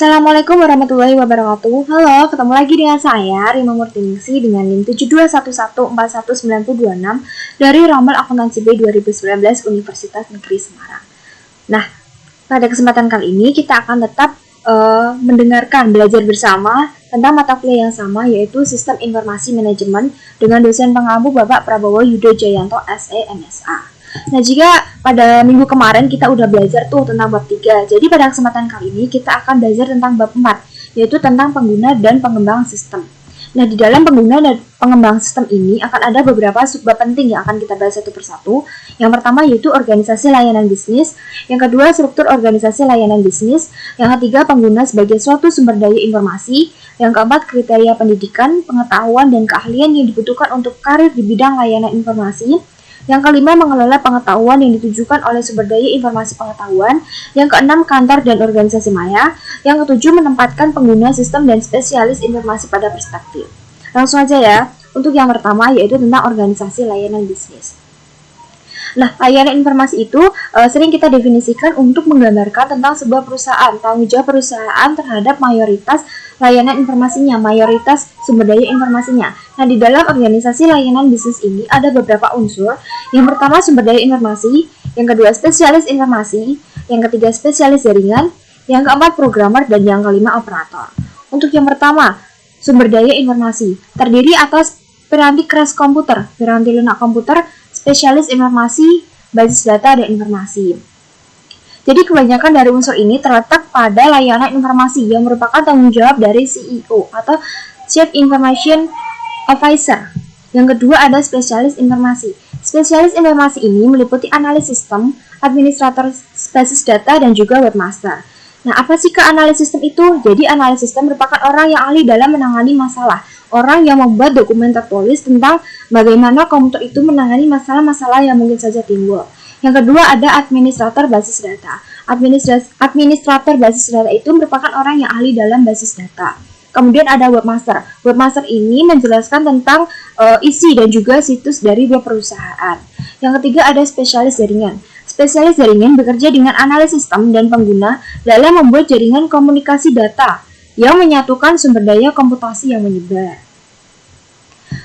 Assalamualaikum warahmatullahi wabarakatuh. Halo, ketemu lagi dengan saya Rima Murtiningsi dengan NIM 72114196 dari Rombel Akuntansi B 2019 Universitas Negeri Semarang. Nah, pada kesempatan kali ini kita akan tetap belajar bersama tentang mata kuliah yang sama, yaitu Sistem Informasi Manajemen dengan dosen pengampu Bapak Prabowo Yudo Jayanto SE MSA. Nah, jika pada minggu kemarin kita udah belajar tuh tentang bab 3, jadi pada kesempatan kali ini kita akan belajar tentang bab 4, yaitu tentang pengguna dan pengembang sistem. Nah, di dalam pengguna dan pengembang sistem ini akan ada beberapa subbab penting yang akan kita bahas satu persatu. Yang pertama yaitu organisasi layanan bisnis, yang kedua struktur organisasi layanan bisnis, yang ketiga pengguna sebagai suatu sumber daya informasi, yang keempat kriteria pendidikan, pengetahuan, dan keahlian yang dibutuhkan untuk karir di bidang layanan informasi, yang kelima, mengelola pengetahuan yang ditujukan oleh sumber daya informasi pengetahuan. Yang keenam, kantor dan organisasi maya. Yang ketujuh, menempatkan pengguna sistem dan spesialis informasi pada perspektif. Langsung aja ya, untuk yang pertama yaitu tentang organisasi layanan bisnis. Nah, layanan informasi itu sering kita definisikan untuk menggambarkan tentang sebuah perusahaan, tanggung jawab perusahaan terhadap mayoritas layanan informasinya, mayoritas sumber daya informasinya. Nah, di dalam organisasi layanan bisnis ini ada beberapa unsur. Yang pertama sumber daya informasi, yang kedua spesialis informasi, yang ketiga spesialis jaringan, yang keempat programmer, dan yang kelima operator. Untuk yang pertama, sumber daya informasi terdiri atas piranti keras komputer, piranti lunak komputer, spesialis informasi, basis data, dan informasi. Jadi kebanyakan dari unsur ini terletak pada layanan informasi yang merupakan tanggung jawab dari CEO atau Chief Information Officer. Yang kedua ada spesialis informasi. Spesialis informasi ini meliputi analis sistem, administrator basis data, dan juga webmaster. Nah, apa sih ke-analis sistem itu? Jadi analis sistem merupakan orang yang ahli dalam menangani masalah. Orang yang membuat dokumen tertulis tentang bagaimana komputer itu menangani masalah-masalah yang mungkin saja timbul. Yang kedua ada administrator basis data. Administrator basis data itu merupakan orang yang ahli dalam basis data. Kemudian ada webmaster. Webmaster ini menjelaskan tentang isi dan juga situs dari web perusahaan. Yang ketiga ada spesialis jaringan. Spesialis jaringan bekerja dengan analis sistem dan pengguna dalam membuat jaringan komunikasi data yang menyatukan sumber daya komputasi yang menyebar.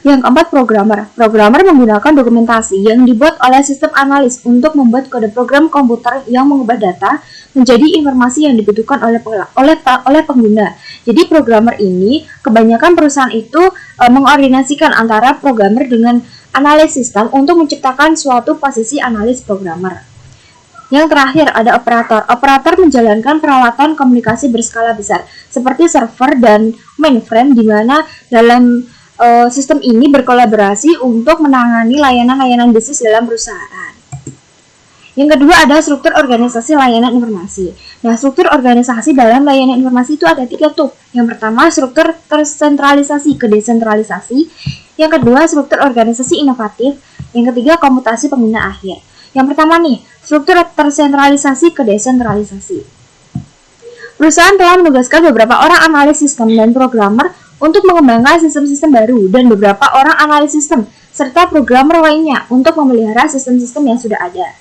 Yang keempat, programmer. Programmer menggunakan dokumentasi yang dibuat oleh sistem analis untuk membuat kode program komputer yang mengubah data menjadi informasi yang dibutuhkan oleh pengguna. Jadi programmer ini, kebanyakan perusahaan itu mengordinasikan antara programmer dengan analis sistem untuk menciptakan suatu posisi analis programmer. Yang terakhir ada operator. Operator menjalankan peralatan komunikasi berskala besar seperti server dan mainframe, di mana dalam sistem ini berkolaborasi untuk menangani layanan-layanan bisnis dalam perusahaan. Yang kedua ada struktur organisasi layanan informasi. Nah, struktur organisasi dalam layanan informasi itu ada 3 tuh. Yang pertama struktur tersentralisasi ke desentralisasi. Yang kedua struktur organisasi inovatif. Yang ketiga komputasi pengguna akhir. Yang pertama nih, struktur tersentralisasi ke desentralisasi. Perusahaan telah menugaskan beberapa orang analis sistem dan programmer untuk mengembangkan sistem-sistem baru dan beberapa orang analis sistem serta programmer lainnya untuk memelihara sistem-sistem yang sudah ada.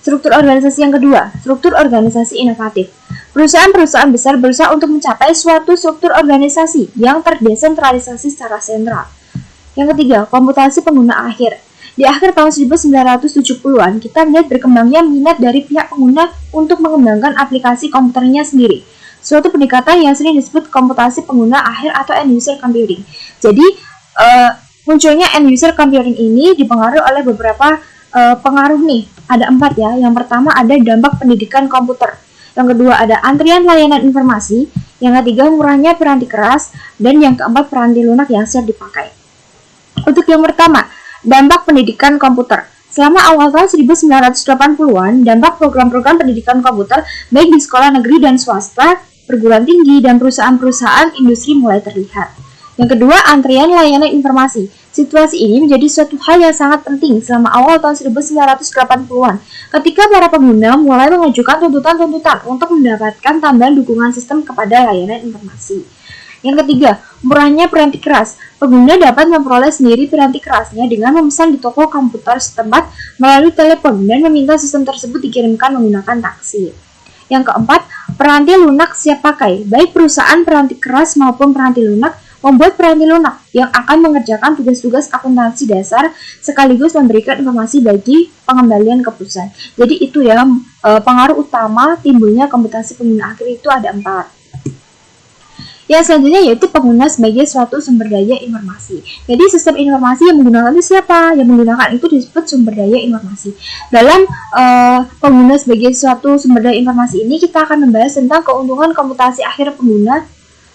Struktur organisasi yang kedua, struktur organisasi inovatif. Perusahaan-perusahaan besar berusaha untuk mencapai suatu struktur organisasi yang terdesentralisasi secara sentral. Yang ketiga, komputasi pengguna akhir. Di akhir tahun 1970-an, kita melihat berkembangnya minat dari pihak pengguna untuk mengembangkan aplikasi komputernya sendiri. Suatu pendekatan yang sering disebut komputasi pengguna akhir atau end-user computing. Jadi, munculnya end-user computing ini dipengaruhi oleh beberapa pengaruh nih. Ada 4 ya. Yang pertama ada dampak pendidikan komputer. Yang kedua ada antrian layanan informasi. Yang ketiga murahnya piranti keras. Dan yang keempat piranti lunak yang siap dipakai. Untuk yang pertama, dampak pendidikan komputer. Selama awal tahun 1980-an, dampak program-program pendidikan komputer baik di sekolah negeri dan swasta, perguruan tinggi, dan perusahaan-perusahaan industri mulai terlihat. Yang kedua, antrian layanan informasi. Situasi ini menjadi suatu hal yang sangat penting selama awal tahun 1980-an, ketika para pengguna mulai mengajukan tuntutan-tuntutan untuk mendapatkan tambahan dukungan sistem kepada layanan informasi. Yang ketiga, murahnya piranti keras. Pengguna dapat memperoleh sendiri piranti kerasnya dengan memesan di toko komputer setempat melalui telepon dan meminta sistem tersebut dikirimkan menggunakan taksi. Yang keempat, peranti lunak siap pakai. Baik perusahaan peranti keras maupun peranti lunak membuat peranti lunak yang akan mengerjakan tugas-tugas akuntansi dasar sekaligus memberikan informasi bagi pengembalian ke perusahaan. Jadi itu ya, pengaruh utama timbulnya komputasi pengguna akhir itu ada 4. Yang selanjutnya yaitu pengguna sebagai suatu sumber daya informasi. Jadi sistem informasi yang menggunakan itu siapa? Yang menggunakan itu disebut sumber daya informasi. Dalam pengguna sebagai suatu sumber daya informasi ini kita akan membahas tentang keuntungan komputasi akhir pengguna,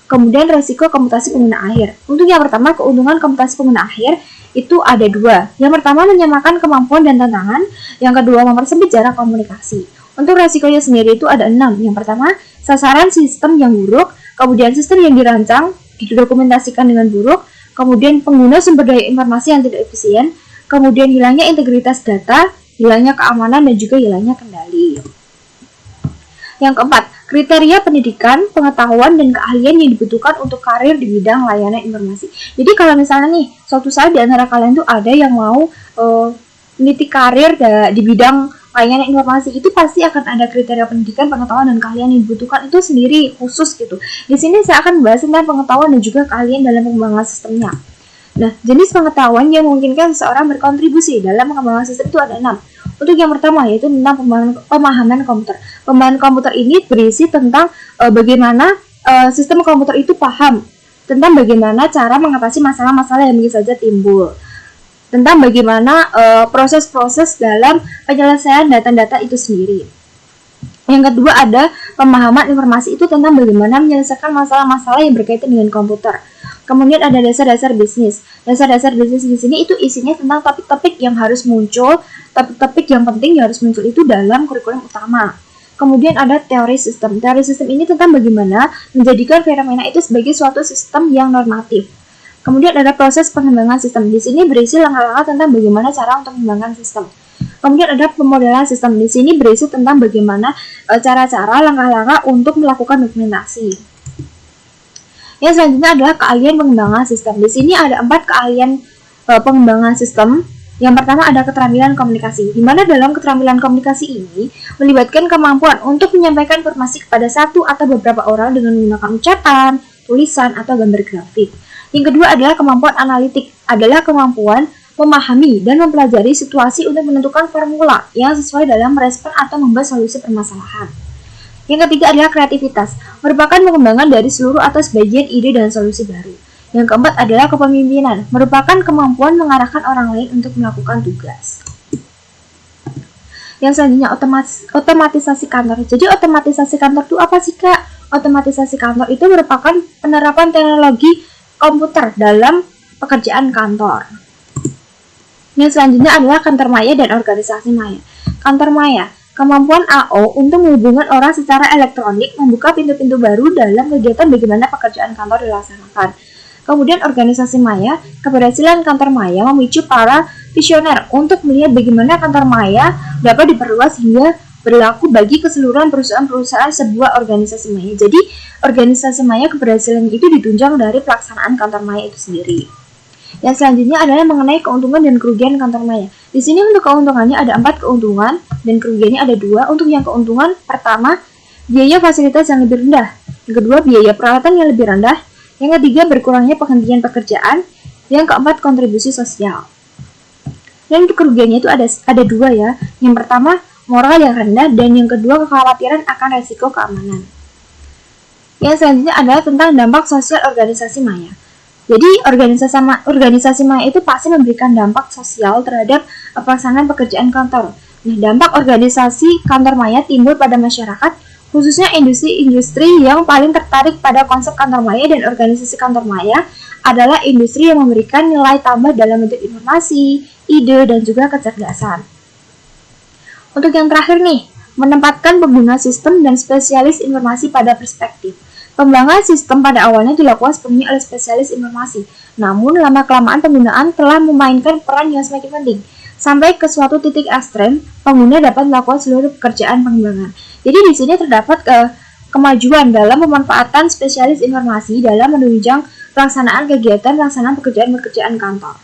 kemudian resiko komputasi pengguna akhir. Untuk yang pertama, keuntungan komputasi pengguna akhir itu ada 2. Yang pertama, menyamakan kemampuan dan tantangan. Yang kedua, mempersempit jarak komunikasi. Untuk resikonya sendiri itu ada 6. Yang pertama, sasaran sistem yang buruk. Kemudian sistem yang dirancang didokumentasikan dengan buruk, kemudian pengguna sumber daya informasi yang tidak efisien, kemudian hilangnya integritas data, hilangnya keamanan, dan juga hilangnya kendali. Yang keempat, kriteria pendidikan, pengetahuan, dan keahlian yang dibutuhkan untuk karir di bidang layanan informasi. Jadi kalau misalnya nih, suatu saat di antara kalian tuh ada yang mau meniti karir di bidang layanan informasi, itu pasti akan ada kriteria pendidikan, pengetahuan, dan keahlian yang dibutuhkan itu sendiri khusus gitu. Di sini saya akan membahas tentang pengetahuan dan juga keahlian dalam pengembangan sistemnya. Nah, jenis pengetahuan yang memungkinkan seseorang berkontribusi dalam pengembangan sistem itu ada 6. Untuk yang pertama yaitu tentang pemahaman komputer. Pemahaman komputer ini berisi tentang bagaimana sistem komputer itu paham tentang bagaimana cara mengatasi masalah-masalah yang mungkin saja timbul, tentang bagaimana proses-proses dalam penyelesaian data-data itu sendiri. Yang kedua ada pemahaman informasi itu tentang bagaimana menyelesaikan masalah-masalah yang berkaitan dengan komputer. Kemudian ada dasar-dasar bisnis. Dasar-dasar bisnis di sini itu isinya tentang topik-topik yang harus muncul, topik-topik yang penting yang harus muncul itu dalam kurikulum utama. Kemudian ada teori sistem. Teori sistem ini tentang bagaimana menjadikan fenomena itu sebagai suatu sistem yang normatif. Kemudian ada proses pengembangan sistem. Di sini berisi langkah-langkah tentang bagaimana cara untuk mengembangkan sistem. Kemudian ada pemodelan sistem. Di sini berisi tentang bagaimana cara-cara, langkah-langkah untuk melakukan dokumentasi. Yang selanjutnya adalah keahlian pengembangan sistem. Di sini ada 4 keahlian pengembangan sistem. Yang pertama ada keterampilan komunikasi, di mana dalam keterampilan komunikasi ini melibatkan kemampuan untuk menyampaikan informasi kepada satu atau beberapa orang dengan menggunakan ucapan, tulisan, atau gambar grafik. Yang kedua adalah kemampuan analitik, adalah kemampuan memahami dan mempelajari situasi untuk menentukan formula yang sesuai dalam merespon atau membahas solusi permasalahan. Yang ketiga adalah kreativitas, merupakan pengembangan dari seluruh atau sebagian ide dan solusi baru. Yang keempat adalah kepemimpinan, merupakan kemampuan mengarahkan orang lain untuk melakukan tugas. Yang selanjutnya otomatisasi kantor. Jadi otomatisasi kantor itu apa sih Kak? Otomatisasi kantor itu merupakan penerapan teknologi komputer dalam pekerjaan kantor. Yang selanjutnya adalah kantor maya dan organisasi maya. Kantor maya, kemampuan AO untuk menghubungkan orang secara elektronik, membuka pintu-pintu baru dalam kegiatan bagaimana pekerjaan kantor dilaksanakan. Kemudian organisasi maya, keberhasilan kantor maya memicu para visioner untuk melihat bagaimana kantor maya dapat diperluas hingga berlaku bagi keseluruhan perusahaan-perusahaan sebuah organisasi maya. Jadi, organisasi maya keberhasilan itu ditunjang dari pelaksanaan kantor maya itu sendiri. Yang selanjutnya adalah mengenai keuntungan dan kerugian kantor maya. Di sini untuk keuntungannya ada 4 keuntungan dan kerugiannya ada 2. Untuk yang keuntungan, pertama, biaya fasilitas yang lebih rendah. Yang kedua, biaya peralatan yang lebih rendah. Yang ketiga, berkurangnya penghentian pekerjaan. Yang keempat, kontribusi sosial. Dan untuk kerugiannya itu ada 2 ya. Yang pertama, moral yang rendah, dan yang kedua kekhawatiran akan resiko keamanan. Yang selanjutnya adalah tentang dampak sosial organisasi maya. Jadi organisasi maya itu pasti memberikan dampak sosial terhadap pelaksanaan pekerjaan kantor. Nah, dampak organisasi kantor maya timbul pada masyarakat, khususnya industri-industri yang paling tertarik pada konsep kantor maya, dan organisasi kantor maya adalah industri yang memberikan nilai tambah dalam bentuk informasi, ide, dan juga kecerdasan. Untuk yang terakhir nih, menempatkan pengguna sistem dan spesialis informasi pada perspektif. Pengembangan sistem pada awalnya dilakukan sepenuhnya oleh spesialis informasi, namun lama-kelamaan penggunaan telah memainkan peran yang semakin penting. Sampai ke suatu titik ekstrem, pengguna dapat melakukan seluruh pekerjaan pengembangan. Jadi di sini terdapat kemajuan dalam pemanfaatan spesialis informasi dalam menunjang pelaksanaan pekerjaan kantor.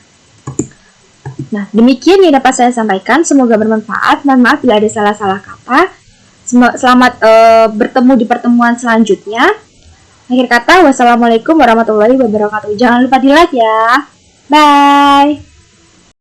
Nah, demikian yang dapat saya sampaikan. Semoga bermanfaat. Mohon maaf bila ada salah-salah kata. Selamat bertemu di pertemuan selanjutnya. Akhir kata, wassalamualaikum warahmatullahi wabarakatuh. Jangan lupa di like ya. Bye.